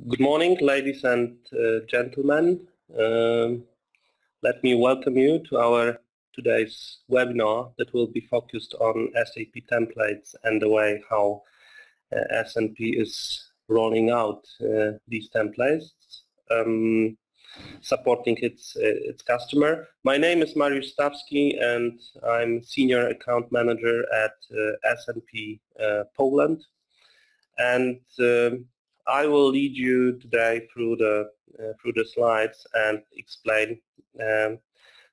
Good morning, ladies and gentlemen. Let me welcome you to our today's webinar that will be focused on SAP templates and the way how S&P is rolling out these templates, supporting its customer. My name is Mariusz Stawski and I'm Senior Account Manager at S&P Poland. And I will lead you today through the slides and explain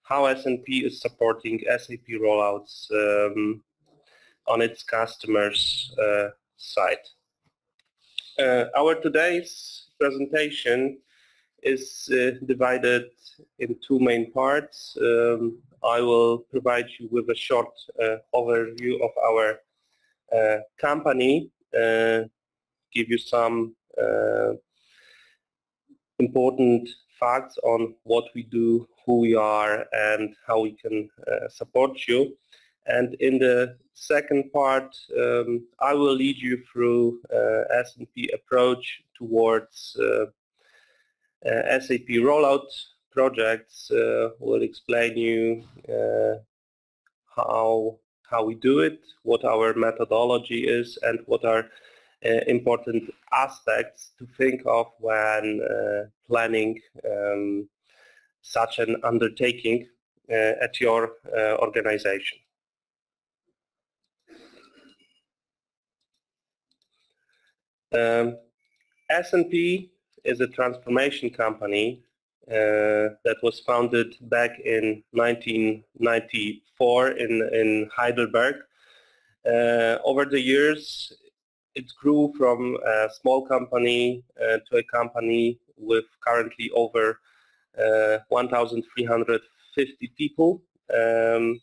how S&P is supporting SAP rollouts on its customers' side. Our today's presentation is divided in two main parts. I will provide you with a short overview of our company, give you some important facts on what we do, who we are, and how we can support you. And in the second part, I will lead you through S&P approach towards SAP rollout projects. We'll explain you how we do it, what our methodology is, and what are important aspects to think of when planning such an undertaking at your organization. S&P is a transformation company that was founded back in 1994 in Heidelberg. Over the years, it grew from a small company to a company with currently over 1,350 people, and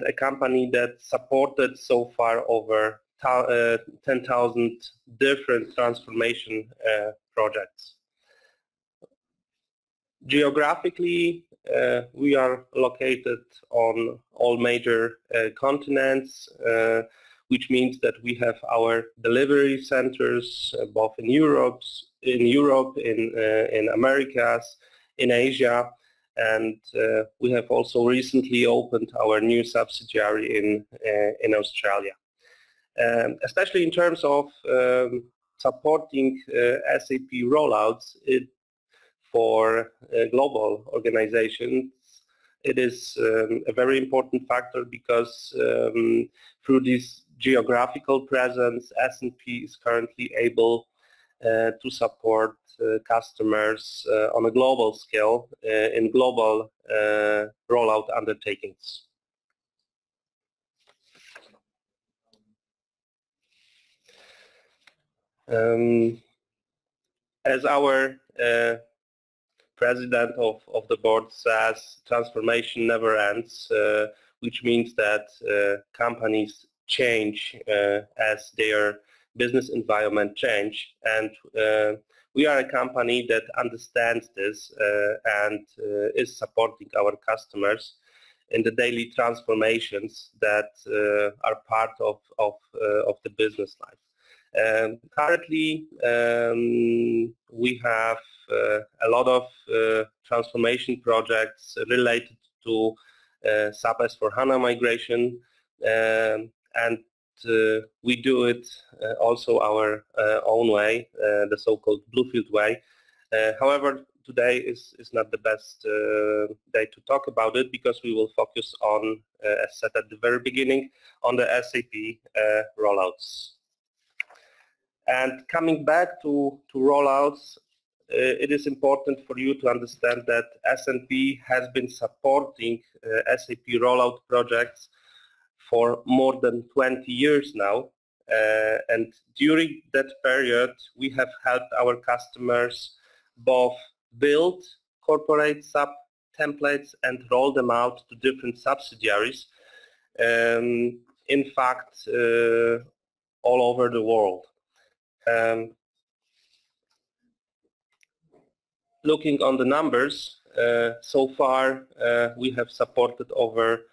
a company that supported so far over 10,000 different transformation projects. Geographically, we are located on all major continents, which means that we have our delivery centers both in Europe, in Americas, in Asia, and we have also recently opened our new subsidiary in Australia. Especially in terms of supporting SAP rollouts for global organizations, it is a very important factor because through this geographical presence, S&P is currently able to support customers on a global scale in global rollout undertakings. As our president of the board says, transformation never ends, which means that companies change as their business environment change, and we are a company that understands this and is supporting our customers in the daily transformations that are part of the business life. Currently, we have a lot of transformation projects related to SAP S/4HANA migration, and we do it also our own way, the so-called Bluefield way. However, today is not the best day to talk about it because we will focus on, as said at the very beginning, on the SAP rollouts. And coming back to rollouts, it is important for you to understand that S&P has been supporting SAP rollout projects for more than 20 years now, and during that period we have helped our customers both build corporate SAP templates and roll them out to different subsidiaries, in fact all over the world. Looking on the numbers, so far we have supported over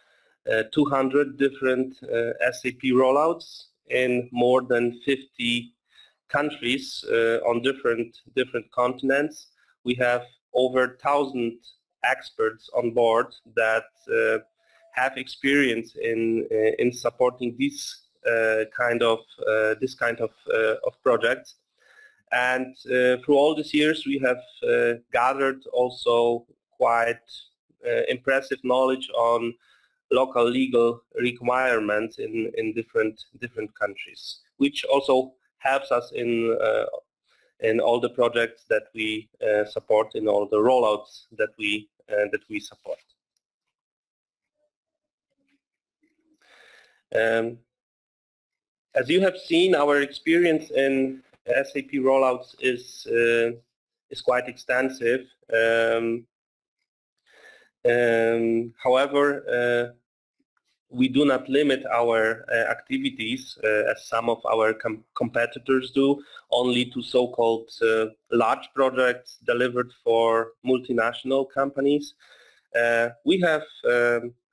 200 different SAP rollouts in more than 50 countries on different continents. We have over 1,000 experts on board that have experience in supporting this kind of projects. And through all these years, we have gathered also quite impressive knowledge on local legal requirements in different countries, which also helps us in all the projects that we support, in all the rollouts that we support. As you have seen, our experience in SAP rollouts is quite extensive. However, we do not limit our activities, as some of our competitors do, only to so-called large projects delivered for multinational companies. We have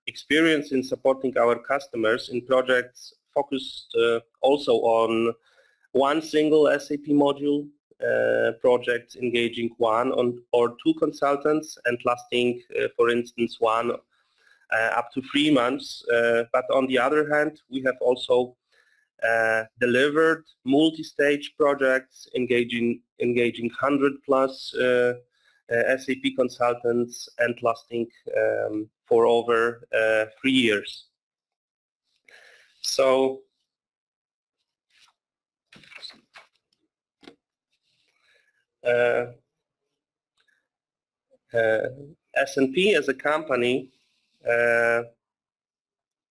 experience in supporting our customers in projects focused also on one single SAP module, projects engaging one or two consultants and lasting, for instance, one up to 3 months. But on the other hand, we have also delivered multi-stage projects engaging 100 plus SAP consultants and lasting for over 3 years. So S&P as a company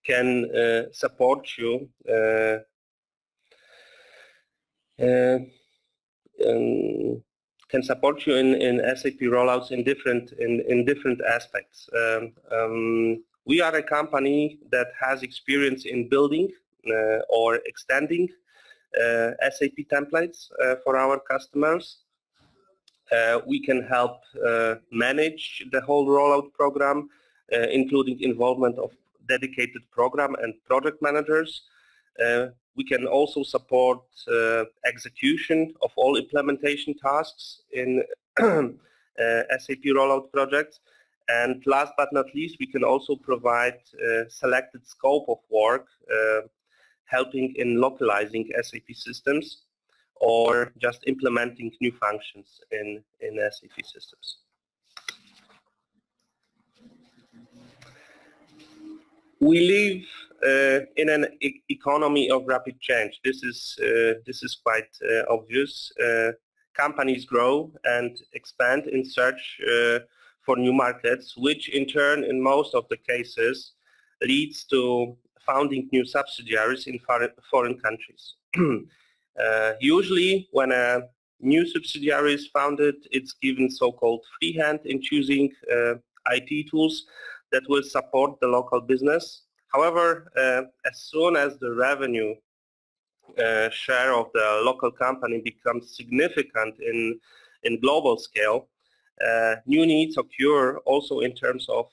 can support you in SAP rollouts in different aspects. We are a company that has experience in building or extending SAP templates for our customers. We can help manage the whole rollout program, including involvement of dedicated program and project managers. We can also support execution of all implementation tasks in SAP rollout projects. And last but not least, we can also provide selected scope of work, helping in localizing SAP systems or just implementing new functions in SAP systems. We live in an economy of rapid change. This is quite obvious. Companies grow and expand in search for new markets, which in turn, in most of the cases, leads to founding new subsidiaries in foreign countries. Usually, when a new subsidiary is founded, it's given so-called free hand in choosing IT tools that will support the local business. However, as soon as the revenue share of the local company becomes significant in global scale, new needs occur also in terms of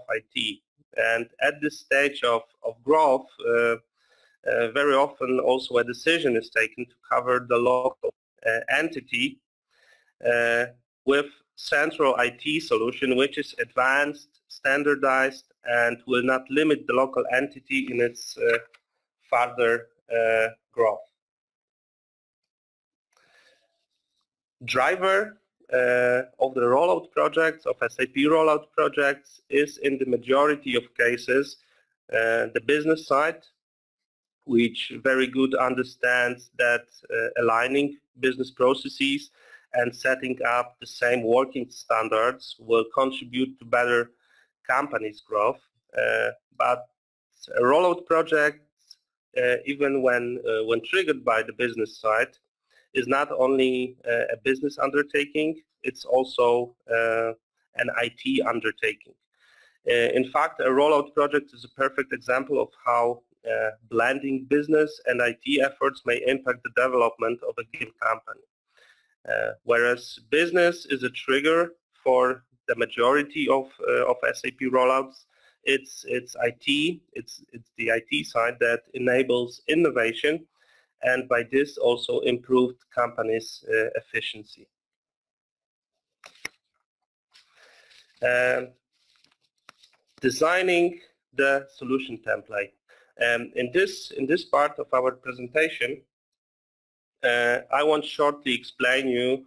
IT. And at this stage of growth, very often also a decision is taken to cover the local entity with central IT solution, which is advanced, standardized, and will not limit the local entity in its further growth. Driver of the rollout projects, of SAP rollout projects, is in the majority of cases the business side, which very good understands that aligning business processes and setting up the same working standards will contribute to better companies' growth. But a rollout project, even when triggered by the business side, is not only a business undertaking, it's also an IT undertaking. In fact, a rollout project is a perfect example of how blending business and IT efforts may impact the development of a given company. Whereas business is a trigger for the majority of SAP rollouts, it's IT, it's the IT side that enables innovation and by this also improved companies' efficiency. Designing the solution template. In this part of our presentation, I want to shortly explain you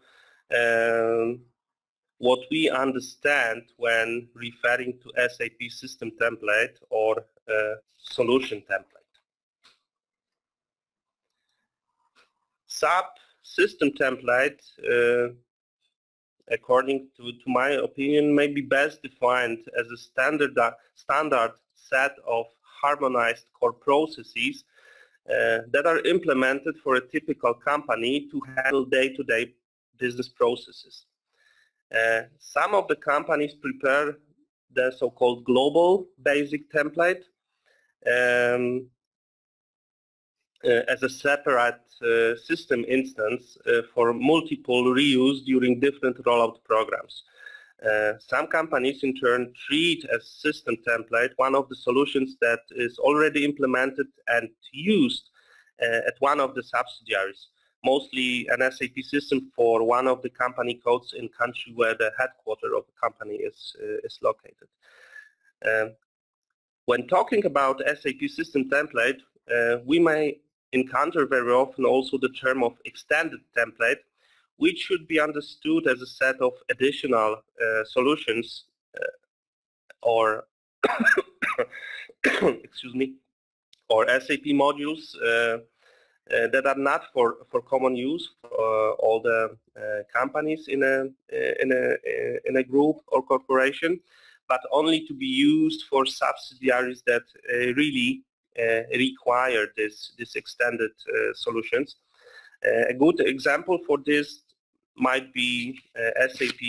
what we understand when referring to SAP system template or solution template. SAP system template, according to my opinion, may be best defined as a standard set of harmonized core processes that are implemented for a typical company to handle day-to-day business processes. Some of the companies prepare the so-called global basic template as a separate system instance for multiple reuse during different rollout programs. Some companies in turn treat as system template one of the solutions that is already implemented and used at one of the subsidiaries, mostly an SAP system for one of the company codes in country where the headquarters of the company is located. When talking about SAP system template, we may encounter very often also the term of extended template, which should be understood as a set of additional solutions or excuse me, or SAP modules that are not for common use for all the companies in a group or corporation, but only to be used for subsidiaries that really require this extended solutions. A good example for this might be SAP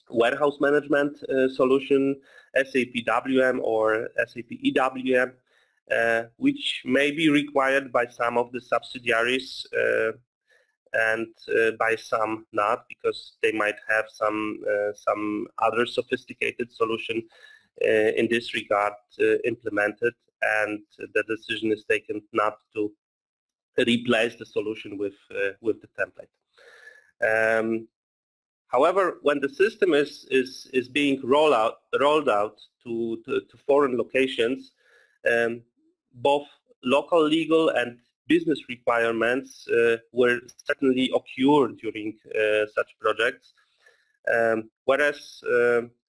warehouse management solution, SAP WM or SAP EWM, which may be required by some of the subsidiaries and by some not, because they might have some other sophisticated solution in this regard implemented, and the decision is taken not to replace the solution with the template. However, when the system is being rolled out to foreign locations, both local legal and business requirements will certainly occur during such projects, whereas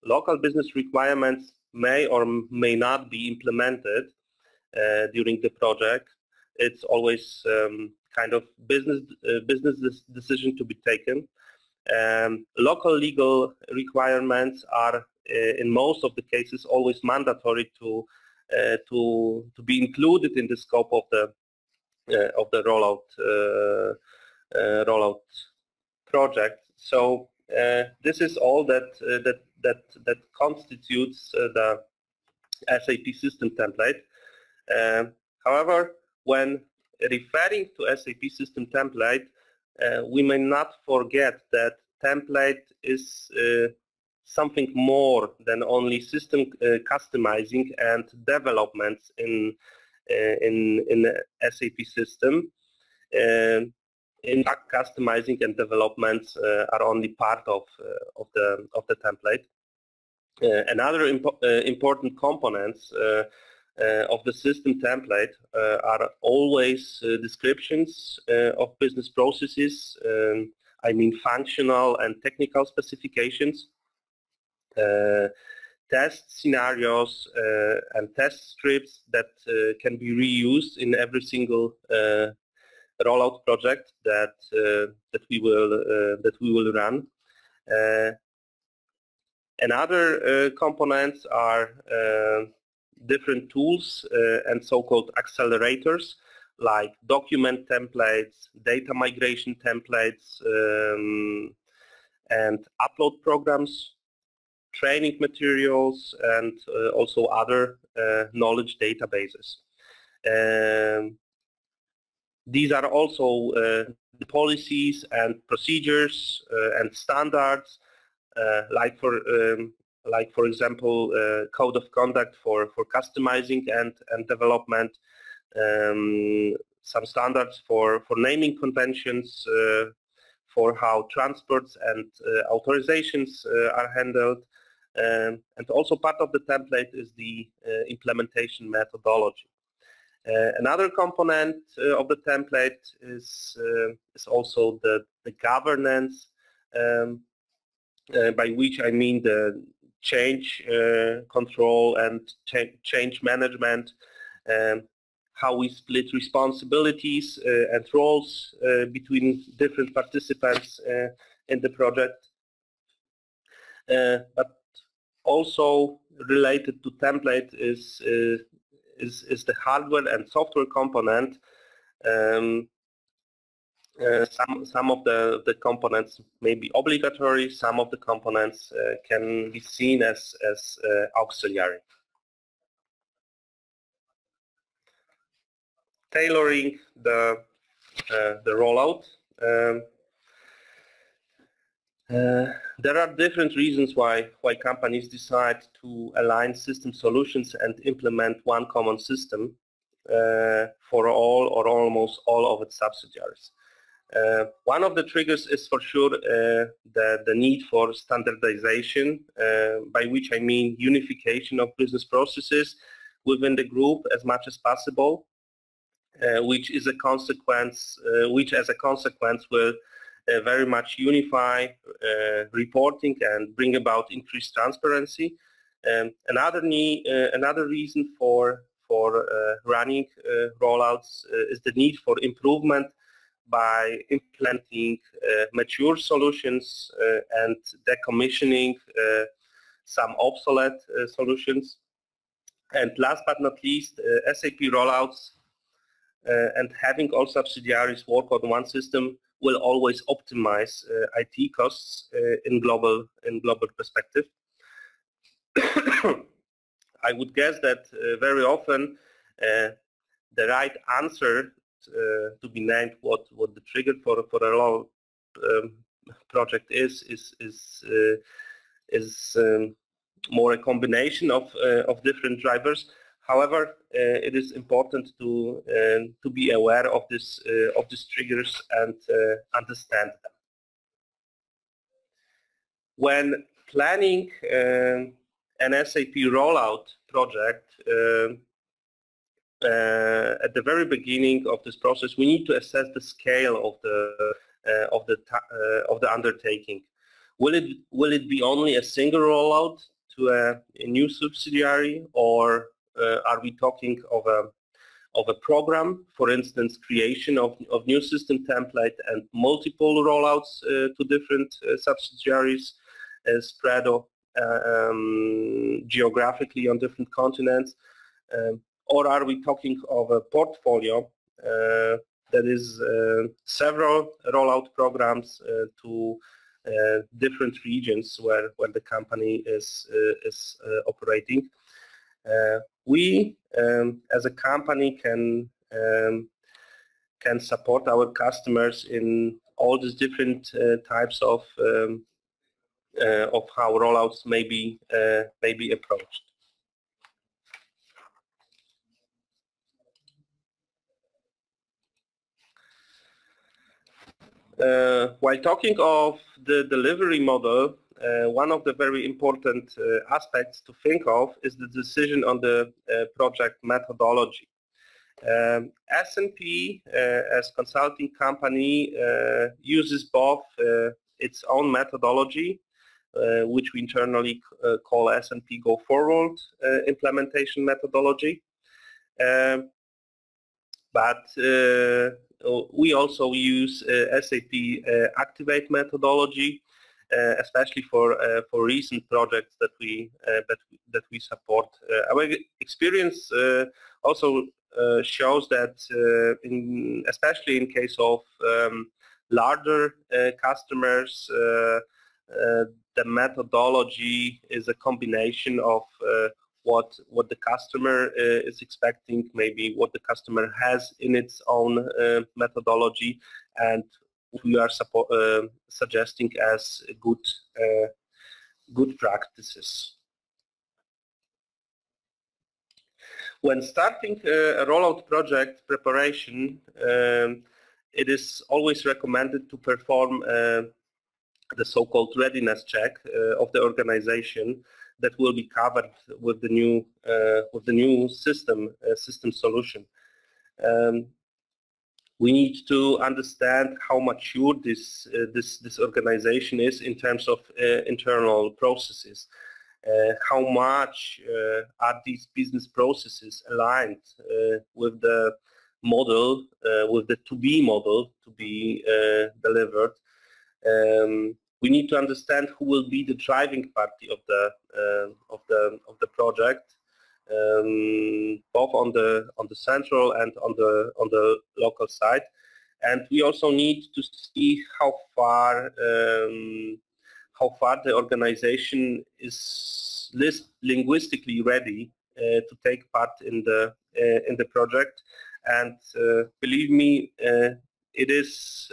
local business requirements may or may not be implemented during the project. It's always kind of business decision to be taken. Local legal requirements are in most of the cases always mandatory to be included in the scope of the rollout project. So this is all that constitutes the SAP system template. However, when referring to SAP system template, we may not forget that template is something more than only system customizing and developments in SAP system. In fact, customizing and developments are only part of the template. Another important components of the system template are always descriptions of business processes, I mean functional and technical specifications, test scenarios and test scripts that can be reused in every single rollout project that we will run. Another components are different tools and so-called accelerators like document templates, data migration templates, and upload programs, training materials, and also other knowledge databases. These are also the policies and procedures and standards, like for example, code of conduct for customizing and development, some standards for naming conventions, for how transports and authorizations are handled, and also part of the template is the implementation methodology. Another component of the template is also the governance, by which I mean the change control and change management, how we split responsibilities and roles between different participants in the project. But also related to template is the hardware and software component. Some of the components may be obligatory, some of the components can be seen as auxiliary. Tailoring the rollout. There are different reasons why companies decide to align system solutions and implement one common system for all or almost all of its subsidiaries. One of the triggers is for sure the need for standardization, by which I mean unification of business processes within the group as much as possible, which as a consequence will very much unify reporting and bring about increased transparency. Another reason for running rollouts is the need for improvement by implementing mature solutions and decommissioning some obsolete solutions. And last but not least, SAP rollouts and having all subsidiaries work on one system will always optimize IT costs in global perspective. I would guess that very often the right answer to be named what the trigger for a rollout project is more a combination of different drivers. However, it is important to be aware of these triggers and understand them. When planning an SAP rollout project, at the very beginning of this process, we need to assess the scale of the undertaking. Will it be only a single rollout to a new subsidiary, or are we talking of a program, for instance, creation of new system template and multiple rollouts to different subsidiaries spread geographically on different continents? Or are we talking of a portfolio that is several rollout programs to different regions where the company is operating? We, as a company, can support our customers in all these different types of how rollouts may be approached. While talking of the delivery model, one of the very important aspects to think of is the decision on the project methodology. S&P, as consulting company, uses both its own methodology, which we internally call S&P Go Forward implementation methodology, but we also use SAP Activate methodology, especially for recent projects that we support. Our experience also shows that, especially in case of larger customers, the methodology is a combination of what the customer is expecting, maybe what the customer has in its own methodology, and we are suggesting as good practices. When starting a rollout project preparation, it is always recommended to perform the so-called readiness check of the organization that will be covered with the new system solution. We need to understand how mature this organization is in terms of internal processes. How much are these business processes aligned with the model, with the to-be model to be delivered. We need to understand who will be the driving party of the project, both on the central and on the local side. And we also need to see how far the organization is linguistically ready to take part in the project. And believe me, it is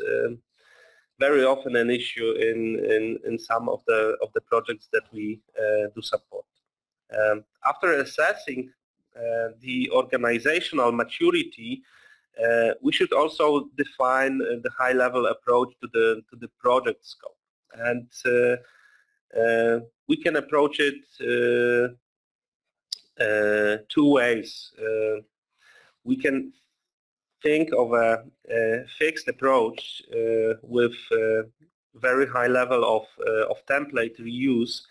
very often an issue in some of the projects that we do support. After assessing the organizational maturity, we should also define the high-level approach to the project scope. And we can approach it two ways. We can think of a fixed approach with very high level of template reuse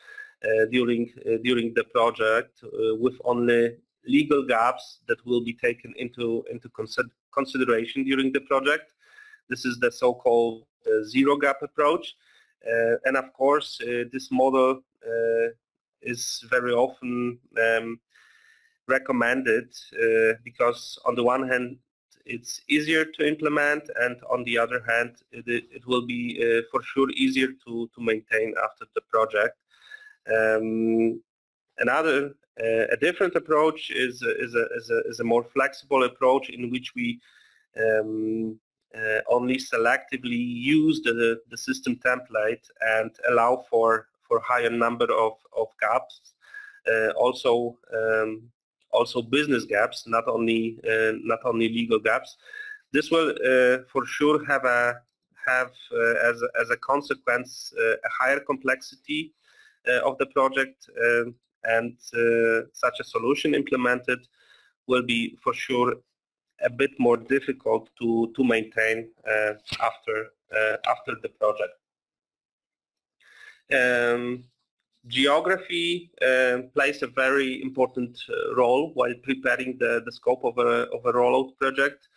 during the project, with only legal gaps that will be taken into consideration during the project. This is the so-called zero gap approach. And of course, this model is very often recommended because on the one hand, it's easier to implement, and on the other hand, it will be for sure easier to maintain after the project. A different approach is a more flexible approach in which we only selectively use the system template and allow for higher number of gaps, also business gaps, not only legal gaps. This will for sure have as a consequence a higher complexity of the project, and such a solution implemented will be for sure a bit more difficult to maintain after the project. Geography plays a very important role while preparing the scope of a rollout project.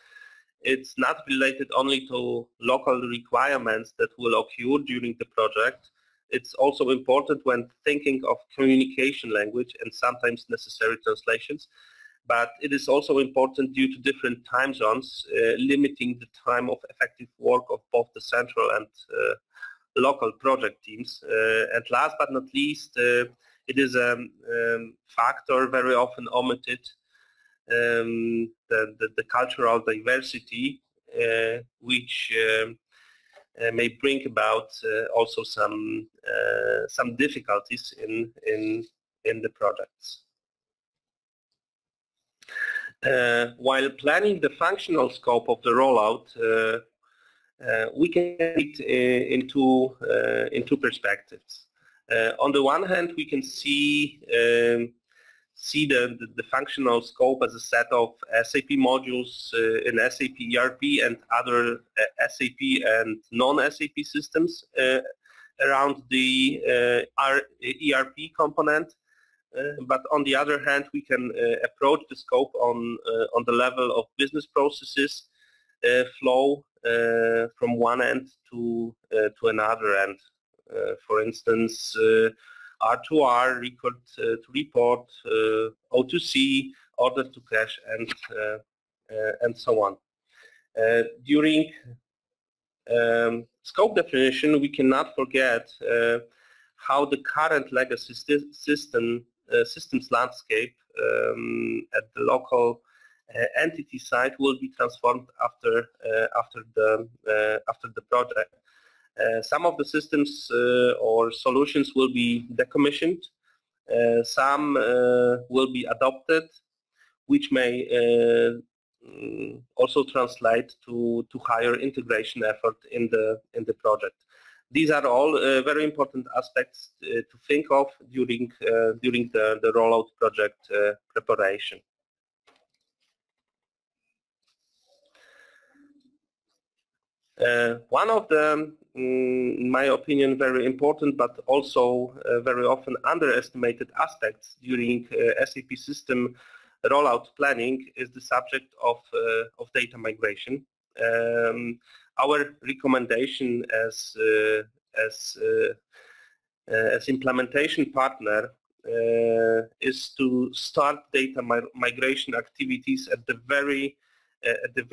It's not related only to local requirements that will occur during the project. It's also important when thinking of communication language and sometimes necessary translations. But it is also important due to different time zones, limiting the time of effective work of both the central and local project teams. And last but not least, it is a factor very often omitted, the cultural diversity, which may bring about also some difficulties in the projects. While planning the functional scope of the rollout, we can see it in two perspectives. On the one hand, we can see the functional scope as a set of SAP modules in SAP ERP and other SAP and non-SAP systems around the ERP component. But on the other hand, we can approach the scope on the level of business processes flow from one end to another end. For instance, R2R, record to report, O2C, order to cash, and so on. During scope definition, we cannot forget how the current legacy systems landscape at the local entity side will be transformed after the project. Some of the systems or solutions will be decommissioned. Some will be adopted. which may also translate to higher integration effort in the project. These are all very important aspects to think of during the rollout project preparation. One of the, in my opinion, very important but also very often underestimated aspects during SAP system rollout planning is the subject of data migration. Our recommendation as implementation partner is to start data migration activities at the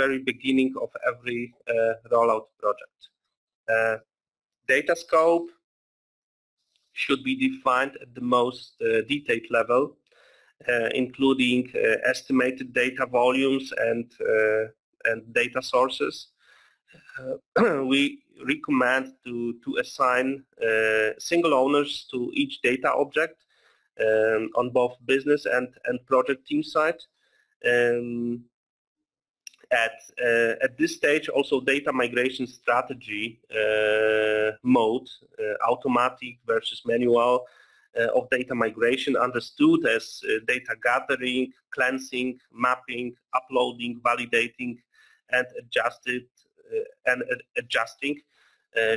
very beginning of every rollout project. Data scope should be defined at the most detailed level, including estimated data volumes and data sources. We recommend to assign single owners to each data object on both business and project team side. At this stage, also data migration strategy mode, automatic versus manual, of data migration understood as data gathering, cleansing, mapping, uploading, validating, and adjusting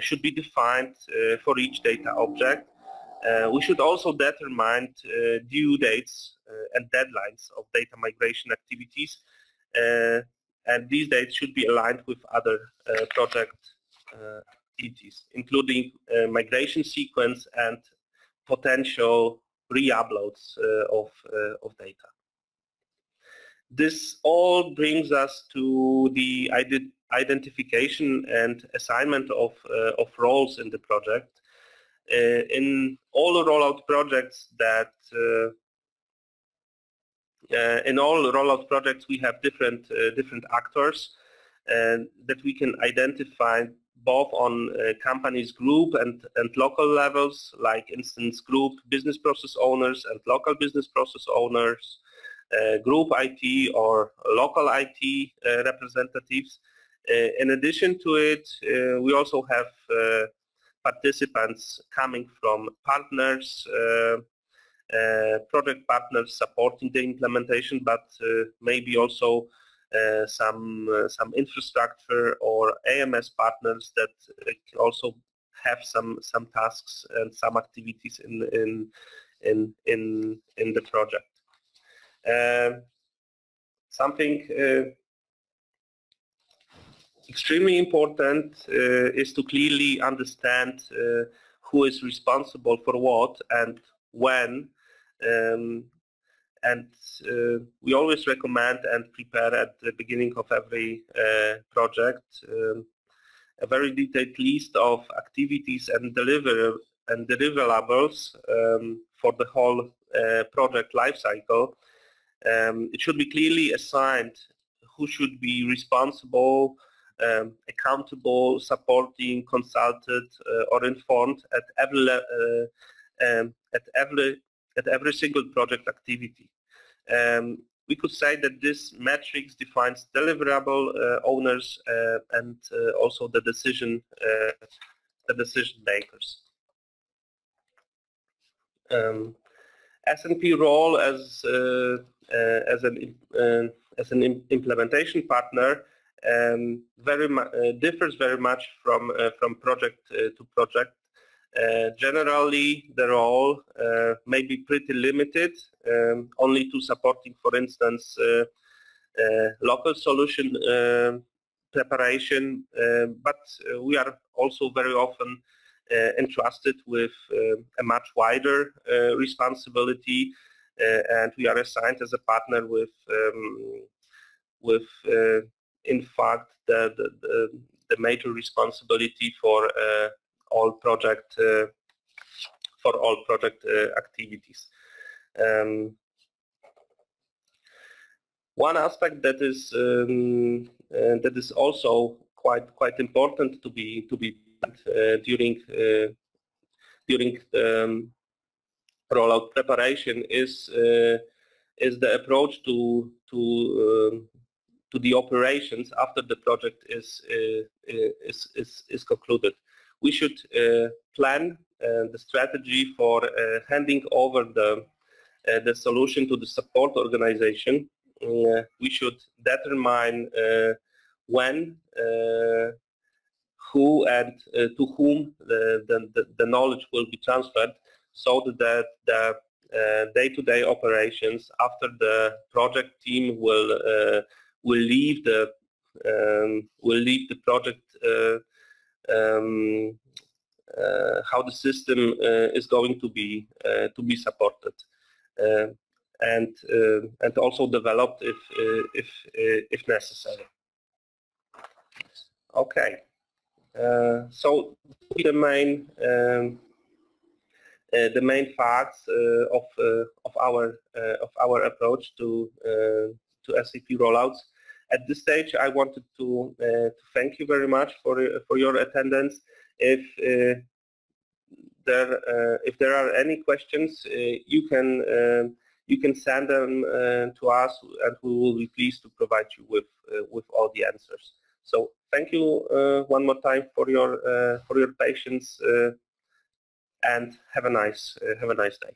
should be defined for each data object. We should also determine due dates and deadlines of data migration activities, and these dates should be aligned with other project activities, including migration sequence and potential re-uploads of data. This all brings us to the identification and assignment of roles in the project. In all the rollout projects we have different actors that we can identify both on companies group and local levels, like instance group business process owners and local business process owners, group IT or local IT representatives. In addition to it, we also have participants coming from partners, project partners supporting the implementation, but maybe also some infrastructure or AMS partners that can also have some tasks and some activities in the project. Something extremely important is to clearly understand who is responsible for what and when. We always recommend and prepare at the beginning of every project a very detailed list of activities and deliverables for the whole project lifecycle. It should be clearly assigned who should be responsible, accountable, supporting, consulted, or informed at every single project activity. We could say that this matrix defines deliverable owners and also the decision makers. S&P role as an implementation partner differs very much from project to project. Generally, the role may be pretty limited, only to supporting, for instance, local solution preparation, but we are also very often entrusted with a much wider responsibility, and we are assigned as a partner with in fact the major responsibility for all project activities. One aspect that is also quite important to be during rollout preparation is is the approach to the operations after the project is concluded. We should plan the strategy for handing over the solution to the support organization. We should determine when, who, and to whom the knowledge will be transferred, so that the day-to-day operations after the project team will leave the project, how the system is going to be supported, and also developed if necessary. Okay, so the main facts of our approach to SAP rollouts. At this stage, I wanted to thank you very much for your attendance. If there are any questions, you can send them to us, and we will be pleased to provide you with all the answers. So thank you one more time for your patience, and have a nice day.